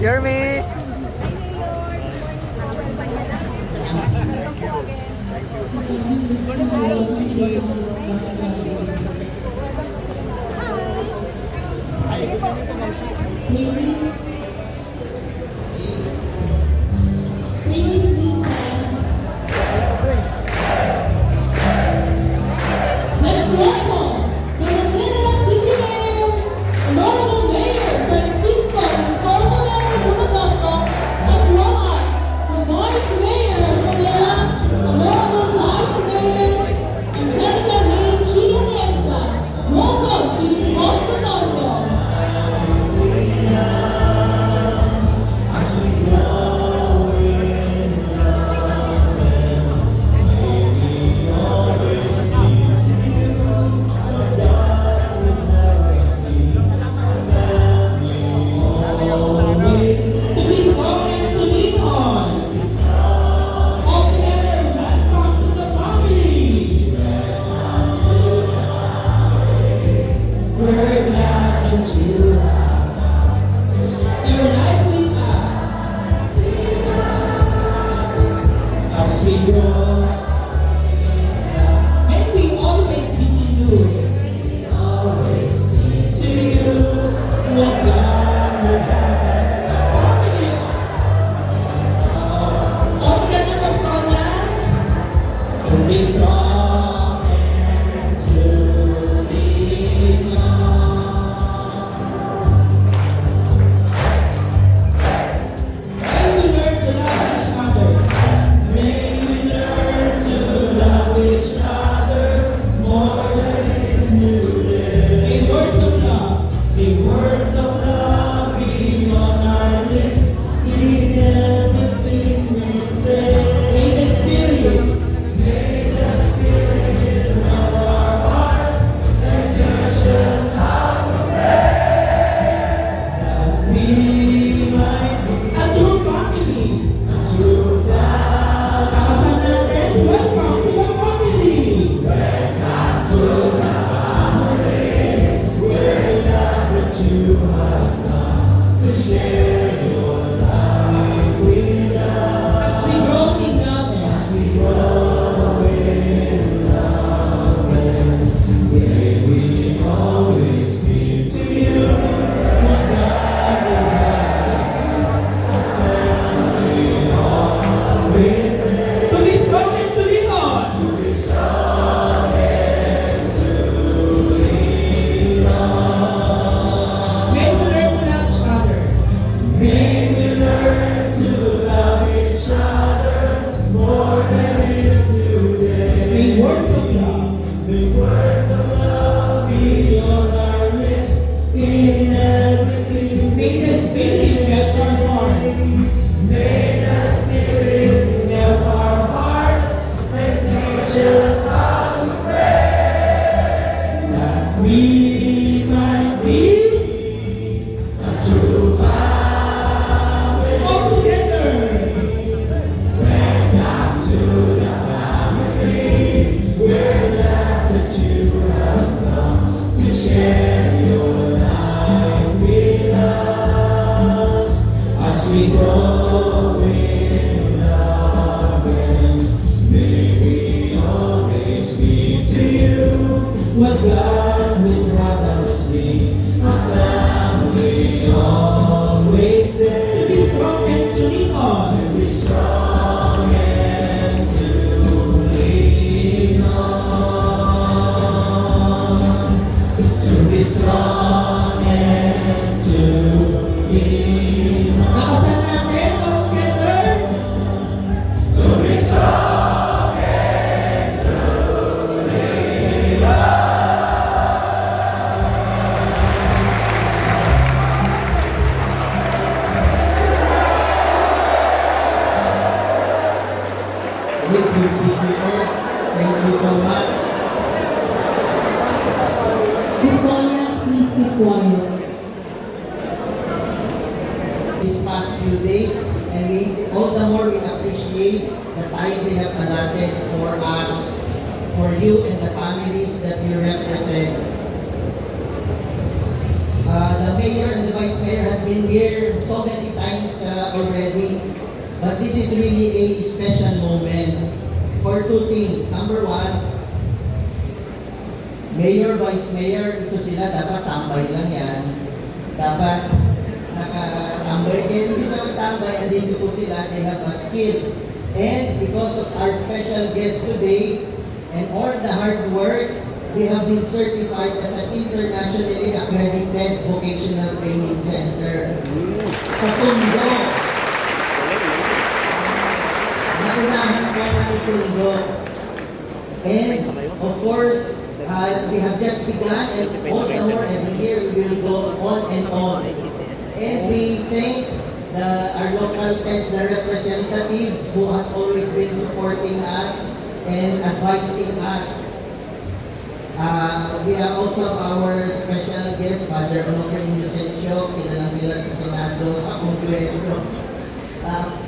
Yermi! Let's welcome the Manila City Mayor, Honorable Mayor Francisco Escobar Lumagaso, as well as the Vice Mayor of Manila, Honorable Vice Mayor Angelica Lee Chiganesa. Welcome to Hospitalio. To be strong and to lean on. All together, welcome to the family. We're glad that you unite with us as we go. May we always be to you. To you, what God will have. Family. All together, Pascalians. To be strong and to lean on. May we learn to love each other. May we learn to love each other more than it's needed. May words of love, be on our lips in everything we say. May the Spirit of our hearts and teach us how to pray. That we might be a true family. Kapasan natin, welcome to the family. As we grow in love, to you, what God will have. To be strong and to lean on. May we learn to love each other. May we learn to love each other more than is today. May words of love be on our lips in everything. May the Spirit help our hearts. May the Spirit help our hearts and teach us how to pray. That we might be a true family. All together. Welcome to the family. We're glad that you have come to share your life with us as we grow in love. And may we always be to you what God will have us be. A family always there. To be strong and to lean on. To be strong and to lean on. To be strong and to lean on. Nakasan natin all together. To be strong and to lean on. Please be seated. Thank you so much. Custodians, please be quiet. These past few days, and we all the more we appreciate the time they have allotted for us, for you and the families that you represent. The mayor and the Vice Mayor has been here so many times already. But this is really a special moment for two things. Number one, Mayor, Vice Mayor, ito sila, dapat tambay lang yan. Dapat nakatambay. Kaya hindi sa tambay, andito po sila, they have a skill. And because of our special guest today, and all the hard work, we have been certified as an internationally accredited vocational training center. Sa Tondo. Naunahan ka ng Tondo. And of course, we have just begun, and all the more every year we will go on and on. And we thank our local TESDA representatives who has always been supporting us and advising us. We have also our special guest, Father Onofre Inocencio, kilalang nila sa Senado, sa Kongreso,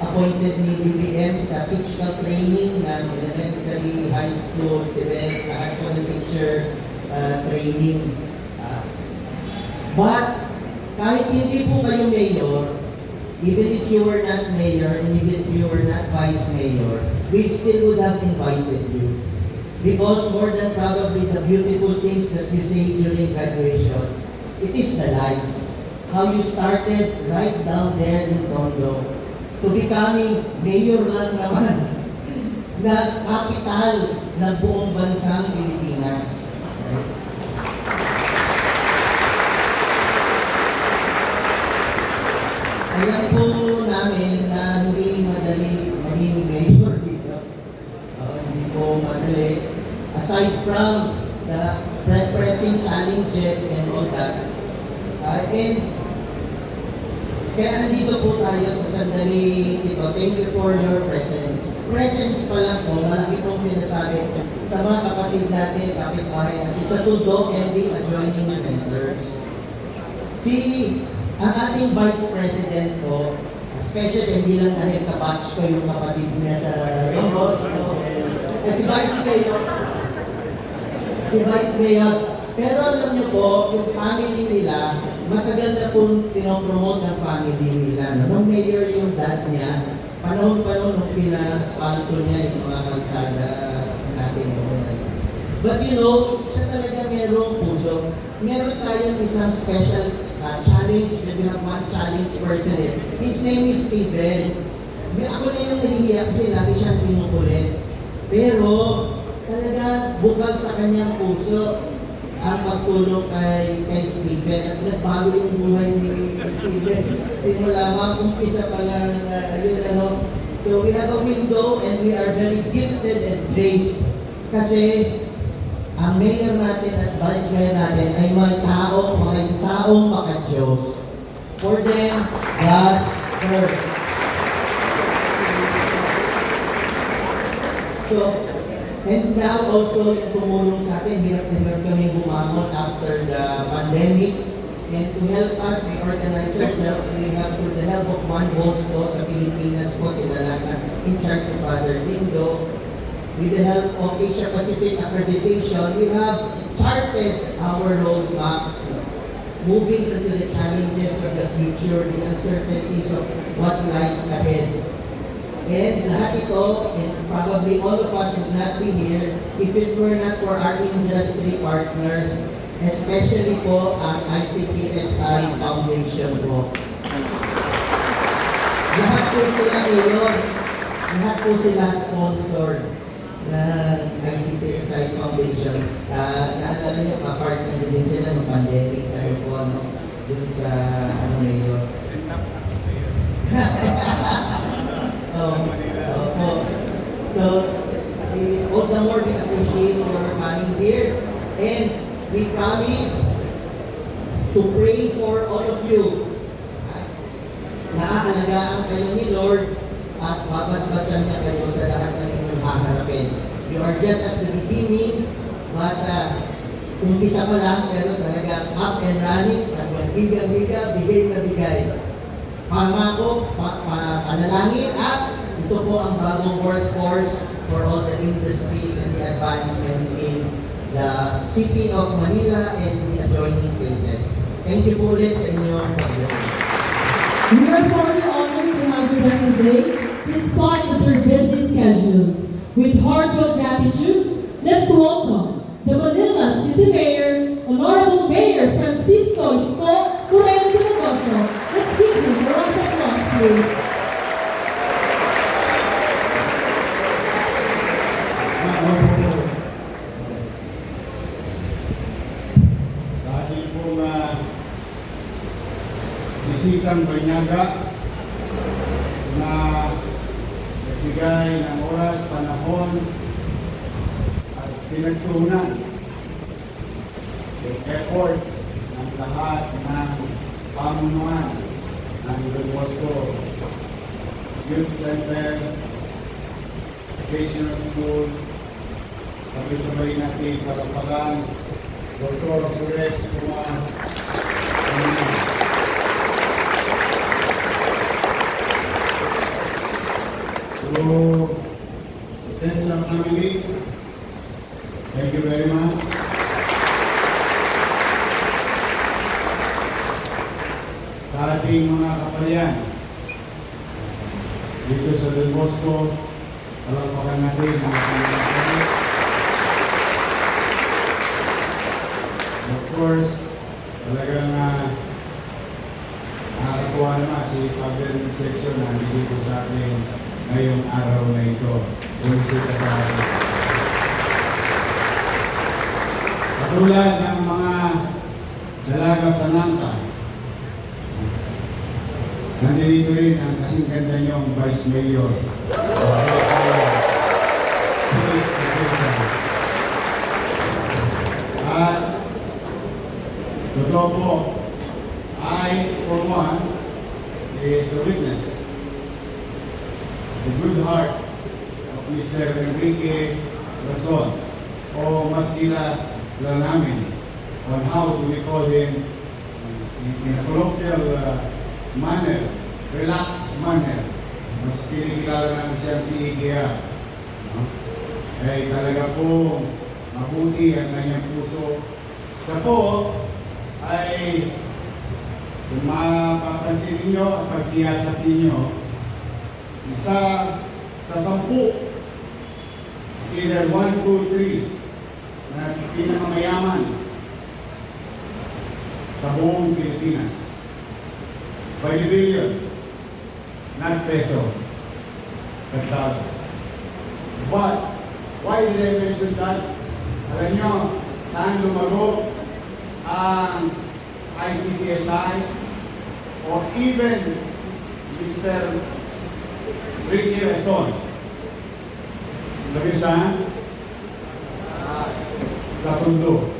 appointed ni BBM sa physical training ng elementary, high school, Tibet, lahat po ng teacher training. But kahit hindi po kayo mayor, even if you were not mayor and even if you were not vice mayor, we still would have invited you. Because more than probably the beautiful things that you say during graduation, it is the life. How you started right down there in Tondo to becoming mayor lang naman na capital ng buong bansang Pilipinas. Alam po namin na hindi madali maging mayor dito. Hindi po madali. Aside from the pressing challenges and all that. And kaya nandito po tayo sa sandali ito. Thank you for your presence. Presence pa lang po, malaki pong sinasabi sa mga kapatid natin, kapitbahay natin, sa Tondo and the adjoining centers. Ang ating Vice President po, especially hindi lang dahil kabatch ko yung kapatid niya sa Ramos, no? Kasi Vice Mayor, pero alam niyo po, yung family nila, matagal na pong pinopromote ng family nila. No? Nung mayor yung dad niya, panahon-panahon nung pina-aspalto niya yung mga kalsada natin noon. But you know, siya talaga merong puso. Meron tayong isang special challenge, and we have one challenge person here. His name is Steven. Ako na yung nahihiya kasi lagi siyang kinukulit. Pero talaga bukal sa kanyang puso ang pagtulong kay Steven. At nagbago yung buhay ni Steven. Simula umpisa pa lang, So we have a window and we are very gifted and graced. Kasi ang mayor natin at vice mayor natin ay mga taong maka-Diyos. For them, God first. So, and now also yung tumulong sa atin, hirap kami bumangon after the pandemic. And to help us, we organize ourselves. We have, with the help of one Bosco sa Pilipinas po, sila lang in charge of Father Lindo. With the help of Asia Pacific Accreditation, we have charted our roadmap, moving into the challenges of the future, the uncertainties of what lies ahead. And lahat ito, and probably all of us would not be here if it were not for our industry partners, especially po ang ICTSI Foundation po. Lahat po sila ngayon, lahat po sila sponsored ng ICTSI Foundation. Naalala nyo, kapartner din sila ng pandemic, dun sa ngayon. So, all the more we appreciate your coming here, and we promise to pray for all of you. Naaalagaan kayo ni Lord at babasbasan niya kayo sa lahat ng inyong haharapin. You are just at the beginning, but umpisa pa lang, pero talagang up and running, biga-biga, bigay na bigay. Pangako, panalangin, at ito po ang bagong workforce for all the industries and the advancements in the city of Manila and the adjoining places. Thank you po ulit sa inyong pagdating. We are very honored to have with us today, despite of your busy schedule. With heartfelt gratitude, let's welcome the Manila City Mayor, Honorable Mayor Francisco Isko Moreno de Magoso. Let's give him a round of applause, please. Sa ating pong bisitang banyaga na nagbigay ng oras, panahon at pinagtuunan yung effort ng lahat ng pamunuan ng Don Bosco Youth Center, Vocational School, sabay-sabay natin palakpakan Dr. Suresh Kumar. So, Tesla family, thank you very much. Sa ating mga kapalyan, dito sa Don Bosco, palakpakan natin ang ating mga kapalyan. Of course, talagang nakakatuwa naman si Father Section na dito sa atin ngayong araw na ito. Bumisita sa atin. Katulad ng mga dalaga sa Nangka, nandito rin ang kasing ganda niyong Vice Mayor. At totoo po, I, for one, is a witness. The good heart of Mr. Enrique Rason, o mas kilala namin on how do we call him in a colloquial manner, relaxed manner. Mas kinikilala namin siya si Igea. Ay talaga po mabuti ang kanyang puso. Sa po ay kung mapapansin ninyo at pagsiyasat ninyo, isa sa 10, it's either 1, 2, 3 na pinakamayaman sa buong Pilipinas. By the billions, not peso, but dollars. But, why did I mention that? Alam nyo, saan lumago ang ICTSI or even Mr. Ricky Rason? Alam nyo saan? Sa Tondo.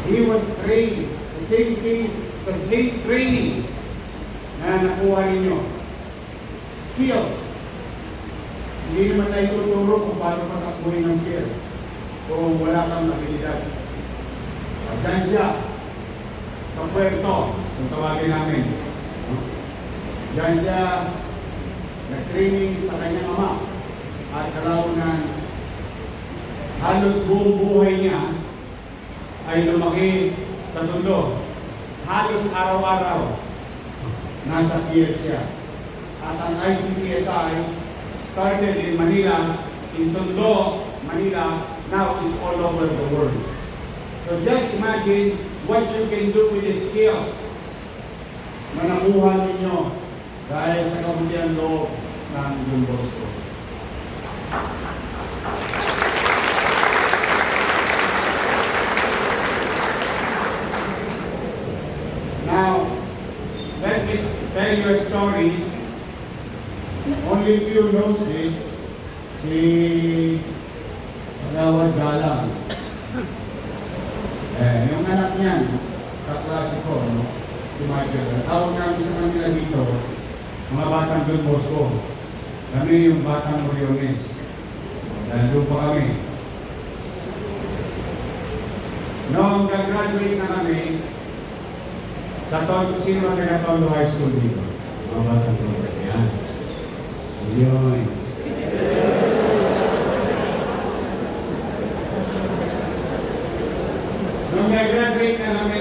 He was trained, the same thing, the same training na nakuha ninyo. Skills. Hindi naman tayo tuturo kung paano patakbuhin ng pier kung wala kang abilidad. Diyan siya sa Puerto, kung tawagin namin. Diyan siya nag-training sa kanyang ama at kalaunan halos buong buhay niya ay lumaki sa Tondo. Halos araw-araw nasa pier siya. At ang ICTSI started in Manila, in Tondo, Manila, now it's all over the world. So just imagine what you can do with the skills na nakuha ninyo dahil sa kabutihan loob ng Don Bosco. Now, let me tell you a story. Only few knows this. Si Agawad Galang. Yung anak niyan, kaklase ko, no? Si Michael. Tawag namin sa kanila dito, mga batang Don Bosco. Kami yung batang Oriones. Dahil doon pa kami. Noong graduate na kami, sa Tondo, sino ang taga-Tondo High School dito? Mga batang Tondo. Yan. Yun. Nung nag-graduate na kami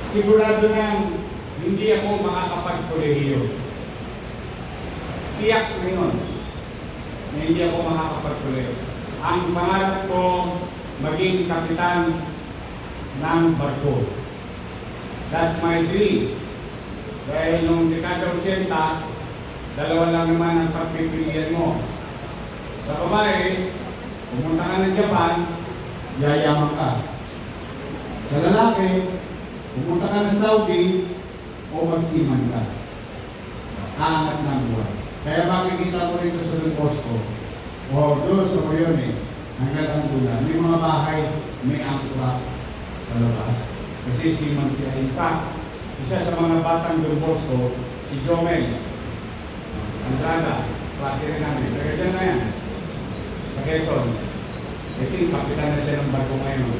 sigurado nang hindi ako makakapagkolehiyo. Tiyak na yun na hindi ako makakapagkolehiyo. Ang pangarap ko, maging kapitan ng barko. That's my dream. Dahil nung dekada 80, dalawa lang naman ang pagpipilian mo. Sa babae, pumunta ka ng Japan, yayaman ka. Sa lalaki, pumunta ka ng Saudi, o magsiman ka. Aangat ng buwan. Kaya makikita ko rito sa Luposco, o doon sa Moriones, hanggang ang dulan, may mga bahay, may angkla sa labas. Kasi siman siya. In fact, isa sa mga batang Luposco, si Jomel Andrada, klase rin namin. Taga dyan na yan. Sa Quezon. I think kapitan na siya ng barko ngayon.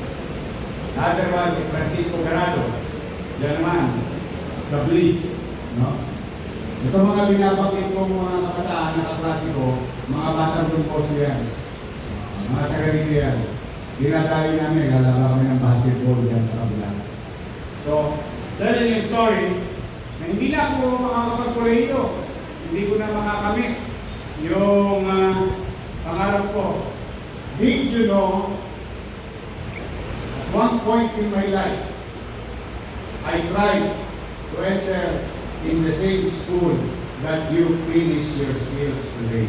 Other one, si Francisco Garado. Diyan naman, sa Bliss. No? Ito mga binabanggit ko mga kabataan na kaklase ko, mga batang Luposco yan. Mga taga rito yan. Dinadayo namin, lalala kami ng basketball dyan sa kabila. So, dahil yung story, na hindi na ako makakapagkolehiyo. Hindi ko na makakamit yung pangarap ko. Did you know, at one point in my life, I tried to enter in the same school that you finish your skills today.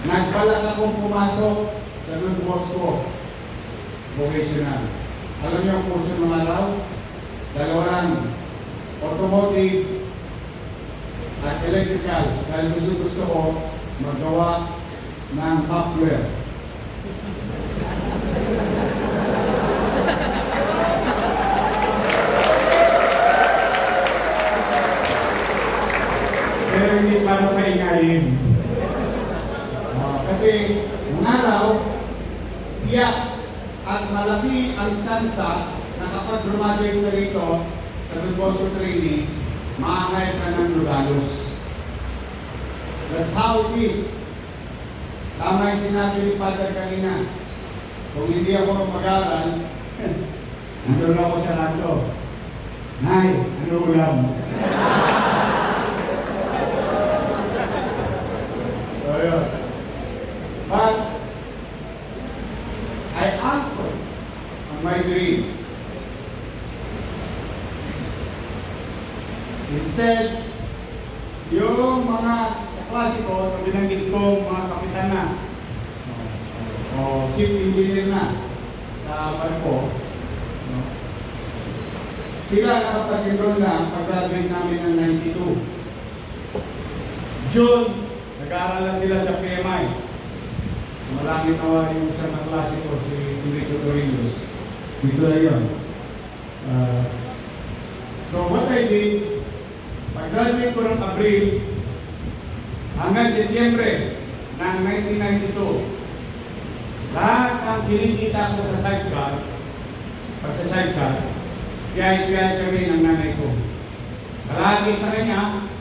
Nagbalak akong pumasok sa Don Bosco Vocational. Alam niyo ang kurso ng araw? Dalawa lang, automotive at electrical. Dahil gusto ko magawa ng hardware. Pero hindi paano maingayin. Kasi ng araw, tiyak at malaki ang tsansa na kapag graduate ka rito sa Don Bosco training, makakaya ka ng Lugalos. That's how it is. Tama yung sinabi ni Father kanina. Kung hindi ako mag-aral, nandun ako sa rato. Nay, ano ulam? So, yun. But, I anchor on my dream. Instead, yung mga klase ko, na binanggit ko mga kapitan na, o chief engineer na sa barko, no? Sila nakapag-enroll na pag-graduate namin ng 92. June, nag-aaral na sila sa PMI. So malaki nawa yung isang klase ko, si Enrico Torrios. Dito na yun. So what I did, pag-graduate ko ng Abril, hanggang Setyembre ng 1992, lahat ng kinikita ko sa sidecar, pag sa sidecar, piyay-piyay kami ng nanay ko. Kalahati sa kanya,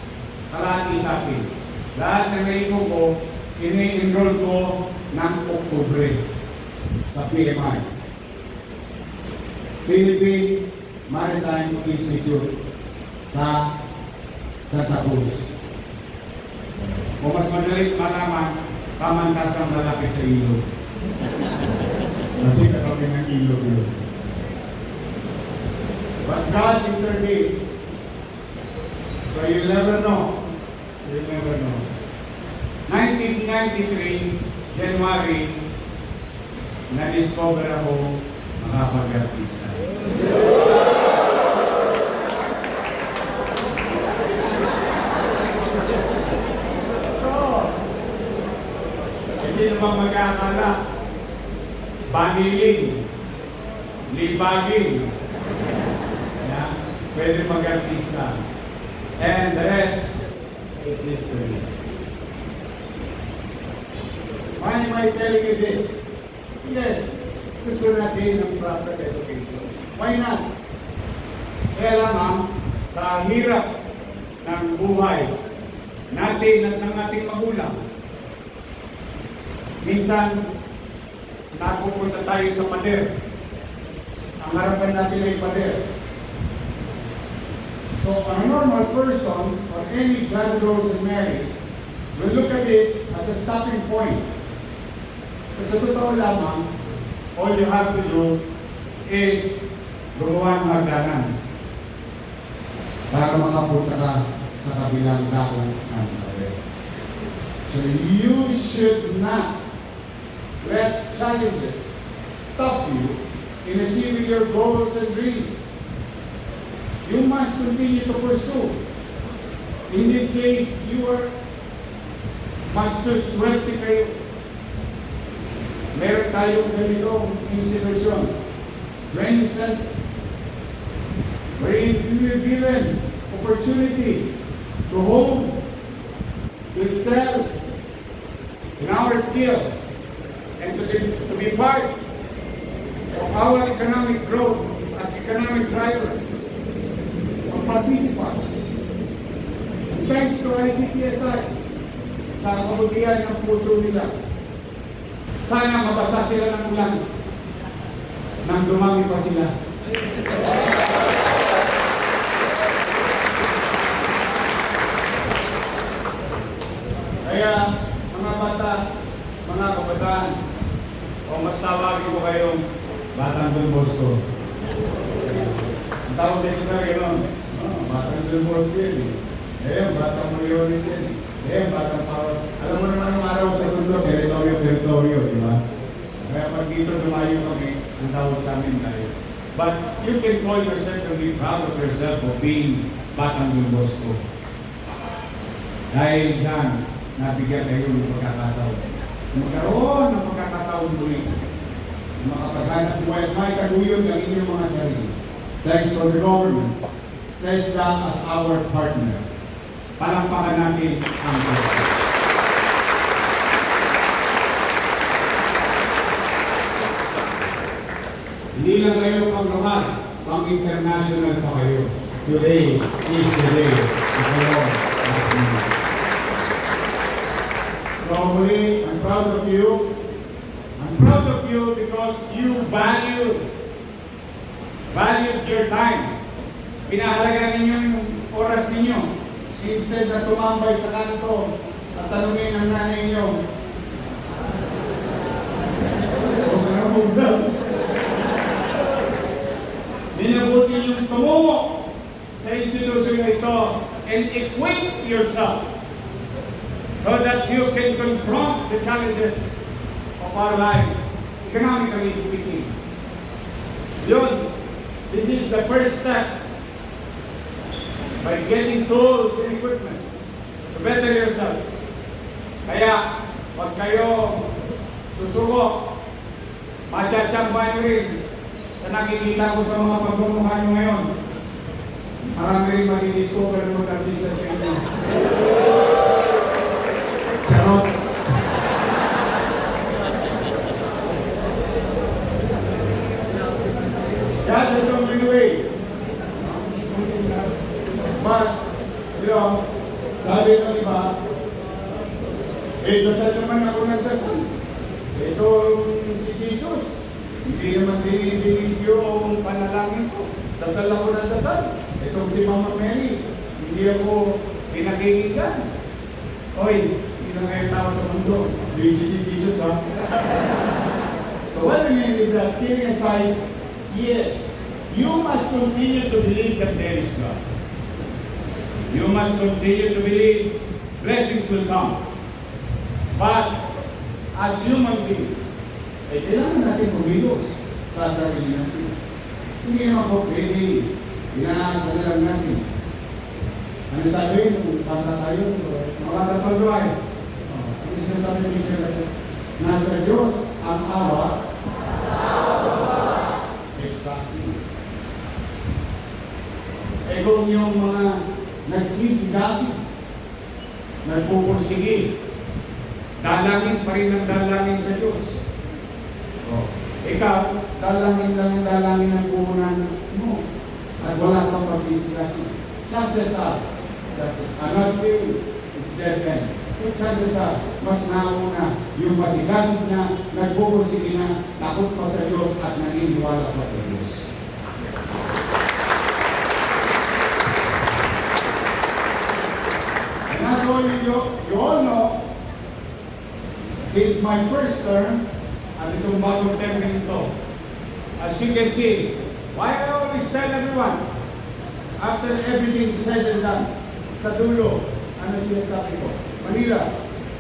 kalahati sa akin. Lahat ng naipon ko, ini-enroll ko ng Oktubre sa PMI. Philippine Maritime Institute sa Santa Cruz. O mas madalit malaman, pamantasang malapit sa ilog. Kasi katabi ng ilog yun. But God intervened. So you'll never know. You'll never know. 1993, January, na-discover ako makapag-artista. Sino bang mag-aakala? Baniling, libagin, yeah, pwede mag-artista. And the rest is history. Why am I telling you this? Yes, gusto natin ng proper education. Why not? Kaya lamang, sa hirap ng buhay natin at ng ating magulang, minsan, napupunta tayo sa pader. Ang harapan natin ay pader. So a normal person or any John, Rose, and Mary will look at it as a stopping point. But sa totoo lamang, all you have to do is gumawa ng hagdanan para makapunta ka sa kabilang dako ng pader. So you should not let challenges stop you in achieving your goals and dreams. You must continue to pursue. In this case, you are master swerte kayo. Meron tayong ganitong institusyon, training center, wherein you are given opportunity to hone, to excel in our skills, and to be part of our economic growth as economic drivers or participants. And thanks to ICTSI sa kabutihan ng puso nila. Sana mabasa sila ng ulan nang dumami pa sila. Kaya mga bata, mga kabataan, o mas tawagin ko kayong Batang Don Bosco. Ang tawag din sila gano'n, Batang Don Bosco yun eh. Batang Moriones yan eh. Batang Pao. Alam mo naman ang araw sa mundo, teritoryo, di ba? Kaya pag dito lumayo kami, ang tawag sa amin tayo. But you can call yourself and be proud of yourself of being Batang Don Bosco. Dahil dyan, nabigyan kayo ng pagkakataon. Magkaroon ng pagkakataon muli. Makapaghanap buhay at may kaguyod ng inyong mga sarili. Thanks for the government. TESDA as our partner. Palampakan natin ang TESDA. Hindi lang kayo pang lugar, pang international pa kayo. Today is the day of the Lord. So muli, I'm proud of you. I'm proud of you because you valued your time. Pinahalaga ninyo yung oras ninyo. Instead na tumambay sa kanto at tanungin ang nanay ninyo. Huwag na muna. Minabuti yung tumumo sa institusyon ito and equip yourself so that you can confront the challenges of our lives, economically speaking. Yun, this is the first step by getting tools and equipment to better yourself. Kaya, pag kayo susuko, matsatsambahan rin sa nakikita ko sa mga pagmumukha nyo ngayon. Marami rin mag-discover ng mag-artista sa inyo. Charot! God has so many ways. But, you know, sabi ng iba, dasal naman ako ng dasal. Ito si Jesus. Hindi naman dinidinig yung panalangin ko. Dasal ako ng dasal. Itong si Mama Mary, hindi ako pinakikinggan. Oy, hindi na kayo tao sa mundo. Busy si Jesus, ha? So what I mean is that, kidding aside, yes, you must continue to believe that there is God. You must continue to believe blessings will come. But, as human beings, kailangan natin kumilos sa sarili natin. Hindi naman po pwede, inaasa na lang natin. Ano sabi, kung bata tayo, makatapagluay. Ano sinasabi ng teacher natin? Nasa Diyos ang awa. Exactly. Eh kung yung mga nagsisigasig, nagpupursige, dalangin pa rin ang dalangin sa Diyos. Ikaw, dalangin lang ang dalangin ng puhunan mo at wala kang pagsisigasig. Chances are, I'm not saying it's dead end. But chances are, mas nauna yung masigasig na, nagpupursige na, takot pa sa Diyos at naniniwala pa sa Diyos. as you all know, since my first term, at itong bagong term ito, as you can see, why I always tell everyone, after everything is said and done, sa dulo, ano sinasabi ko? Manila,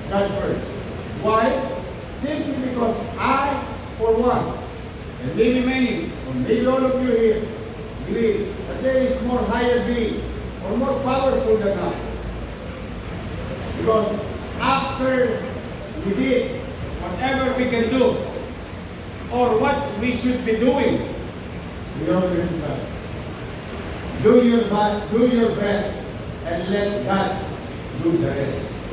God first. Why? Simply because I, for one, and maybe many, or maybe all of you here, believe that there is more higher being, or more powerful than us. Because after we did whatever we can do, or what we should be doing, we already done. Do your best, and let God do the rest.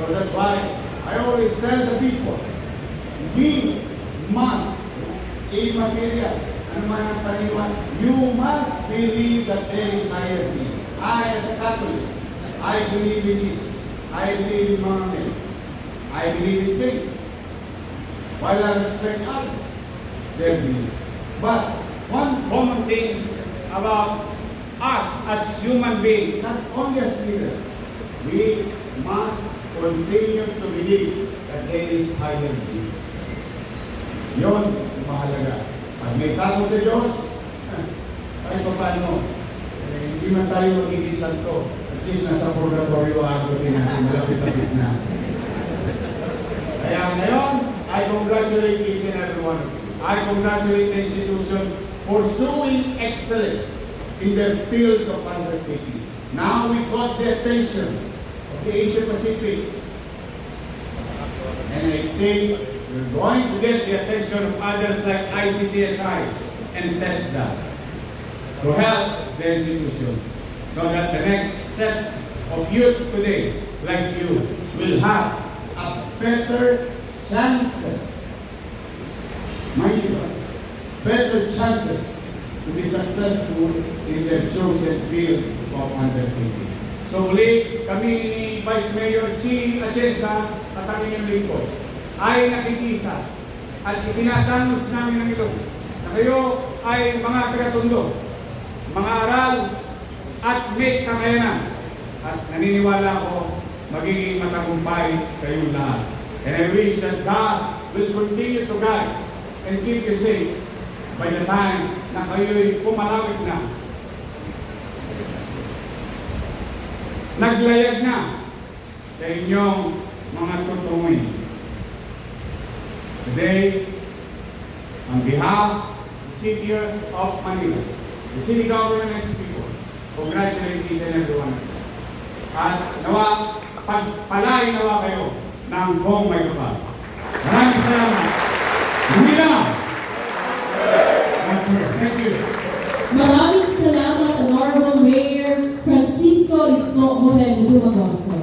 So that's why I always tell the people, we must, immaterial, ano man ang paniwan, you must believe that there is higher being. I, as a Catholic, I believe in Jesus. I believe in Mama Mary. I believe in Saint. While I respect others, their beliefs. But one common thing about us as human beings, not only as leaders, we must continue to believe that there is higher being. Yun, mahalaga. Pag may takot sa Diyos, kahit pa paano, hindi man tayo magiging santo. At least nasa purgatorio ako din natin, malapit-lapit na. Kaya ngayon, I congratulate each and every one of you. I congratulate the institution pursuing excellence in their field of undertaking. Now we got the attention of the Asia Pacific. And I think we're going to get the attention of others like ICTSI and TESDA to help the institution so that the next sets of youth today, like you, will have a better chances, mind you, better chances to be successful in their chosen field of undertaking. So muli, kami ni Vice Mayor Chi Atienza at ang inyong lingkod ay nakikisa at itinatanos namin ang ilong na kayo ay mga tagatundo, mga aral at may kakayanan at naniniwala ko magiging matagumpay kayong lahat. And I wish that God will continue to guide and keep you safe by the time na kayo'y pumalawit na, naglayag na sa inyong mga tutunguin. Today, on behalf of the City of Manila, the City Government and its people, congratulate each and every one of you. At nawa, pagpalain nawa kayo ng buong may kapal. Maraming salamat. Manila! Thank you. Maraming salamat, Honorable Mayor Francisco Isko Moreno Dumagoso.